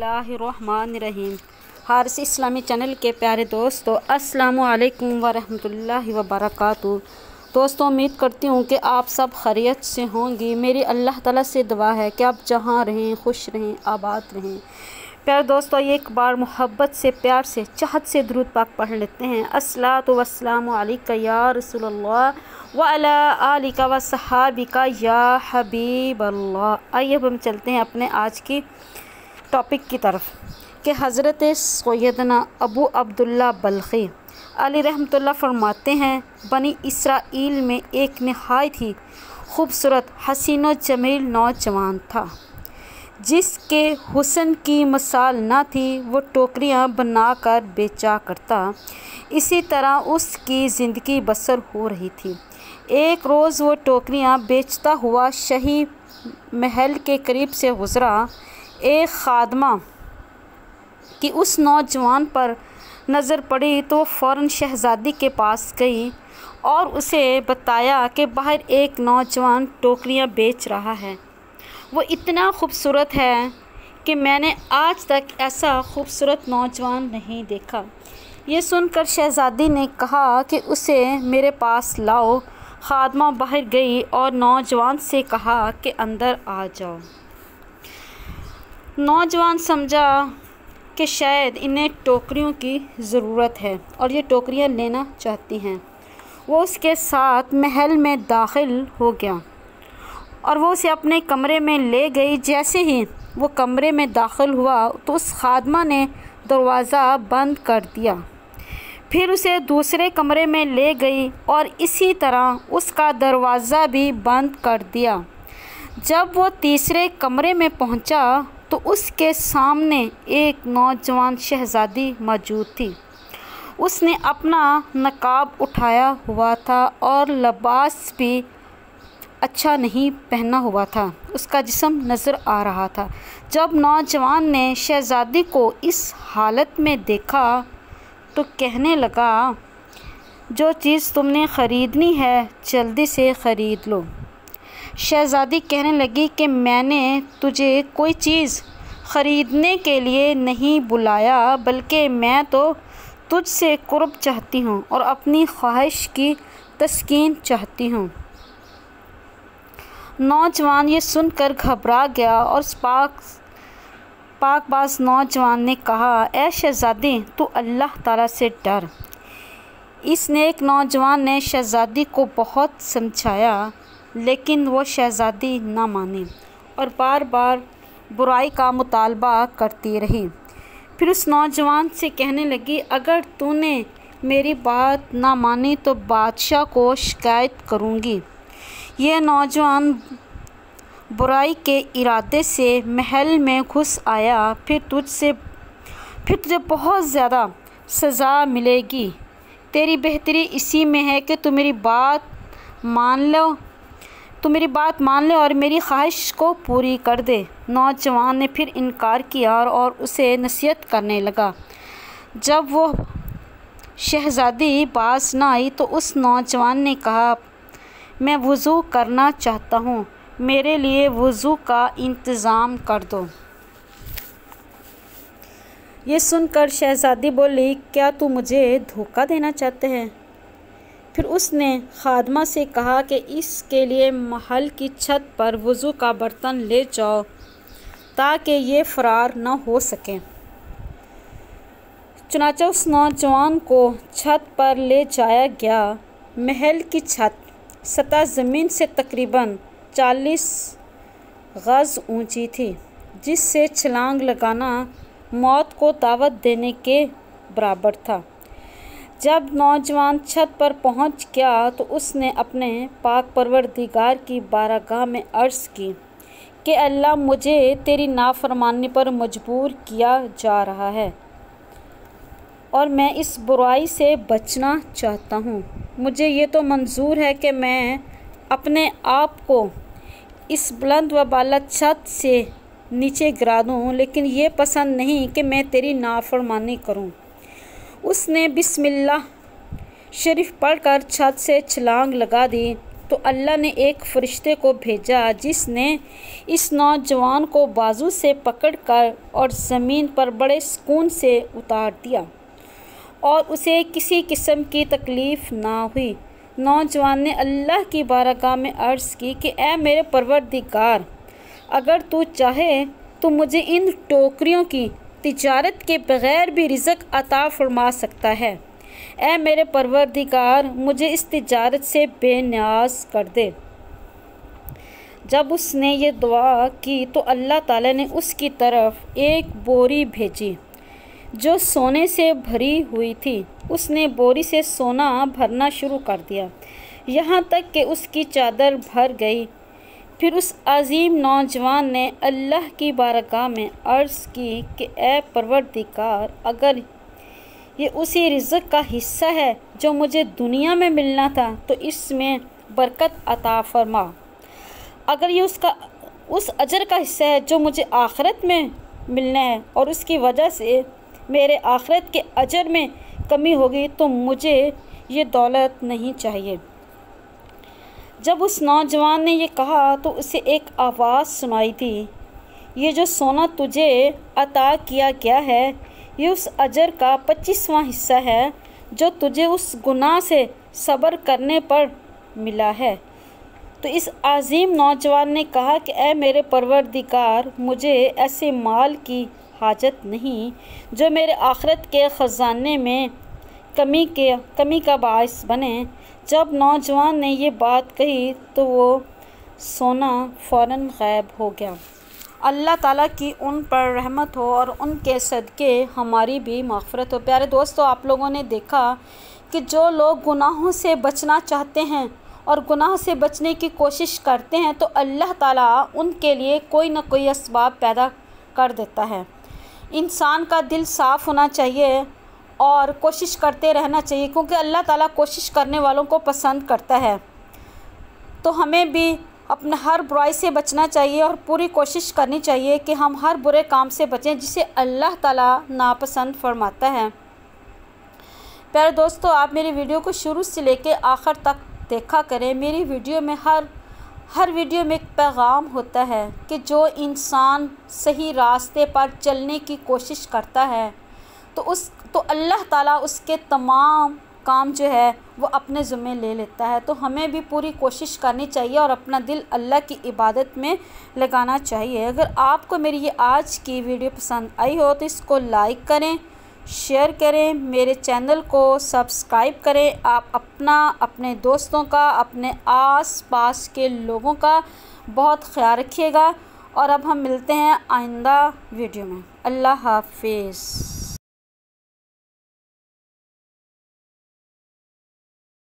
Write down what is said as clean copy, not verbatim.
बिस्मिल्लाहिर्रहमानिर्रहीम। हारिस इस्लामी चैनल के प्यारे दोस्तों, अस्सलामु अलैकुम वरहमतुल्लाहि वबरकातुहू। दोस्तों, उम्मीद करती हूँ कि आप सब खैरियत से होंगी। मेरी अल्लाह ताला से दुआ है कि आप जहाँ रहें खुश रहें, आबाद रहें। प्यारे दोस्तों, एक बार मोहब्बत से, प्यार से, चाहत से दुरूद पाक पढ़ लेते हैं। अस्सलातु वस्सलामु अलैका या रसूलल्लाह व अला आलिका व सहाबिका या हबीबल्लाह। आइए अब हम चलते हैं अपने आज की टॉपिक की तरफ कि हज़रत सैयदना अबू अब्दुल्ला बल्खी अली रहमतुल्लाह फरमाते हैं, बनी इसराइल में एक नहायत ही खूबसूरत हसीन व जमील नौजवान था जिसके हुस्न की मिसाल न थी। वो टोकरियाँ बनाकर बेचा करता। इसी तरह उसकी ज़िंदगी बसर हो रही थी। एक रोज़ वो टोकरियाँ बेचता हुआ शाही महल के करीब से गुज़रा। एक खादमा की उस नौजवान पर नज़र पड़ी तो फ़ौरन शहज़ादी के पास गई और उसे बताया कि बाहर एक नौजवान टोकरियाँ बेच रहा है। वो इतना खूबसूरत है कि मैंने आज तक ऐसा खूबसूरत नौजवान नहीं देखा। ये सुनकर शहज़ादी ने कहा कि उसे मेरे पास लाओ। खादमा बाहर गई और नौजवान से कहा कि अंदर आ जाओ। नौजवान समझा कि शायद इन्हें टोकरियों की ज़रूरत है और ये टोकरियाँ लेना चाहती हैं। वो उसके साथ महल में दाखिल हो गया और वो उसे अपने कमरे में ले गई। जैसे ही वो कमरे में दाखिल हुआ तो उस खादमा ने दरवाज़ा बंद कर दिया। फिर उसे दूसरे कमरे में ले गई और इसी तरह उसका दरवाज़ा भी बंद कर दिया। जब वो तीसरे कमरे में पहुंचा तो उसके सामने एक नौजवान शहज़ादी मौजूद थी। उसने अपना नकाब उठाया हुआ था और लिबास भी अच्छा नहीं पहना हुआ था। उसका जिस्म नज़र आ रहा था। जब नौजवान ने शहज़ादी को इस हालत में देखा तो कहने लगा, जो चीज़ तुमने ख़रीदनी है जल्दी से ख़रीद लो। शहज़ादी कहने लगी कि मैंने तुझे कोई चीज़ ख़रीदने के लिए नहीं बुलाया, बल्कि मैं तो तुझसे कुर्ब चाहती हूँ और अपनी ख्वाहिश की तस्कीन चाहती हूँ। नौजवान ये सुनकर घबरा गया और पाकबाज नौजवान ने कहा, ए शहज़ादी, तू अल्लाह ताला से डर। इस नेक नौजवान ने शहज़ादी को बहुत समझाया, लेकिन वो शहज़ादी ना मानी और बार बार बुराई का मुतालबा करती रही। फिर उस नौजवान से कहने लगी, अगर तूने मेरी बात ना मानी तो बादशाह को शिकायत करूँगी। यह नौजवान बुराई के इरादे से महल में घुस आया। फिर तुझे बहुत ज़्यादा सज़ा मिलेगी। तेरी बेहतरी इसी में है कि तू मेरी बात मान ले और मेरी ख्वाहिश को पूरी कर दे। नौजवान ने फिर इनकार किया और उसे नसीहत करने लगा। जब वो शहज़ादी बाज न आई तो उस नौजवान ने कहा, मैं वज़ू करना चाहता हूँ, मेरे लिए वज़ू का इंतज़ाम कर दो। ये सुनकर शहज़ादी बोली, क्या तू मुझे धोखा देना चाहते हैं? फिर उसने खादमा से कहा कि इसके लिए महल की छत पर वज़ू का बर्तन ले जाओ ताकि ये फ़रार न हो सके। चुनांचे उस नौजवान को छत पर ले जाया गया। महल की छत सतह ज़मीन से तकरीबन 40 गज़ ऊंची थी, जिससे छलांग लगाना मौत को दावत देने के बराबर था। जब नौजवान छत पर पहुंच गया तो उसने अपने पाक परवरदिगार की बारगाह में अर्ज़ की कि अल्लाह, मुझे तेरी नाफरमानी पर मजबूर किया जा रहा है और मैं इस बुराई से बचना चाहता हूँ। मुझे ये तो मंजूर है कि मैं अपने आप को इस बुलंद व बाला छत से नीचे गिरा दूँ, लेकिन ये पसंद नहीं कि मैं तेरी नाफरमानी करूँ। उसने बिस्मिल्लाह शरीफ पढ़कर छत से छलांग लगा दी तो अल्लाह ने एक फ़रिश्ते को भेजा जिसने इस नौजवान को बाजू से पकड़कर और ज़मीन पर बड़े सुकून से उतार दिया और उसे किसी किस्म की तकलीफ़ ना हुई। नौजवान ने अल्लाह की बारगाह में अर्ज़ की कि ऐ मेरे परवरदिगार, अगर तू चाहे तो मुझे इन टोकरियों की तिजारत के बग़ैर भी रिज़्क़ अता फ़रमा सकता है। ऐ मेरे परवरदिगार, मुझे इस तिजारत से बेनियाज कर दे। जब उसने ये दुआ की तो अल्लाह ताला ने उसकी तरफ एक बोरी भेजी जो सोने से भरी हुई थी। उसने बोरी से सोना भरना शुरू कर दिया, यहाँ तक कि उसकी चादर भर गई। फिर उस अजीम नौजवान ने अल्लाह की बारगाह में अर्ज़ की कि ए परवरदिगार, अगर ये उसी रिज़्क़ का हिस्सा है जो मुझे दुनिया में मिलना था तो इसमें बरकत अता फरमा। अगर ये उस अजर का हिस्सा है जो मुझे आखिरत में मिलना है और उसकी वजह से मेरे आखिरत के अजर में कमी होगी तो मुझे ये दौलत नहीं चाहिए। जब उस नौजवान ने ये कहा तो उसे एक आवाज़ सुनाई थी, ये जो सोना तुझे अता किया गया है ये उस अजर का 25वां हिस्सा है जो तुझे उस गुनाह से सब्र करने पर मिला है। तो इस अजीम नौजवान ने कहा कि ऐ मेरे परवरदिगार, मुझे ऐसे माल की हाजत नहीं जो मेरे आखिरत के ख़जाने में कमी का बाइस बने। जब नौजवान ने ये बात कही तो वो सोना फ़ौरन गायब हो गया। अल्लाह ताला की उन पर रहमत हो और उनके सदक़े हमारी भी मग़फ़िरत हो। प्यारे दोस्तों, आप लोगों ने देखा कि जो लोग गुनाहों से बचना चाहते हैं और गुनाह से बचने की कोशिश करते हैं तो अल्लाह ताला उनके लिए कोई ना कोई असबाब पैदा कर देता है। इंसान का दिल साफ़ होना चाहिए और कोशिश करते रहना चाहिए, क्योंकि अल्लाह ताला कोशिश करने वालों को पसंद करता है। तो हमें भी अपने हर बुराई से बचना चाहिए और पूरी कोशिश करनी चाहिए कि हम हर बुरे काम से बचें जिसे अल्लाह ताला नापसंद फरमाता है। प्यारे दोस्तों, आप मेरी वीडियो को शुरू से लेकर आखिर तक देखा करें। मेरी वीडियो में हर वीडियो में एक पैगाम होता है कि जो इंसान सही रास्ते पर चलने की कोशिश करता है तो अल्लाह ताला उसके तमाम काम जो है वो अपने ज़िम्मे ले लेता है। तो हमें भी पूरी कोशिश करनी चाहिए और अपना दिल अल्लाह की इबादत में लगाना चाहिए। अगर आपको मेरी ये आज की वीडियो पसंद आई हो तो इसको लाइक करें, शेयर करें, मेरे चैनल को सब्सक्राइब करें। आप अपने दोस्तों का, अपने आस पास के लोगों का बहुत ख्याल रखिएगा और अब हम मिलते हैं आइंदा वीडियो में। अल्लाह हाफिज़।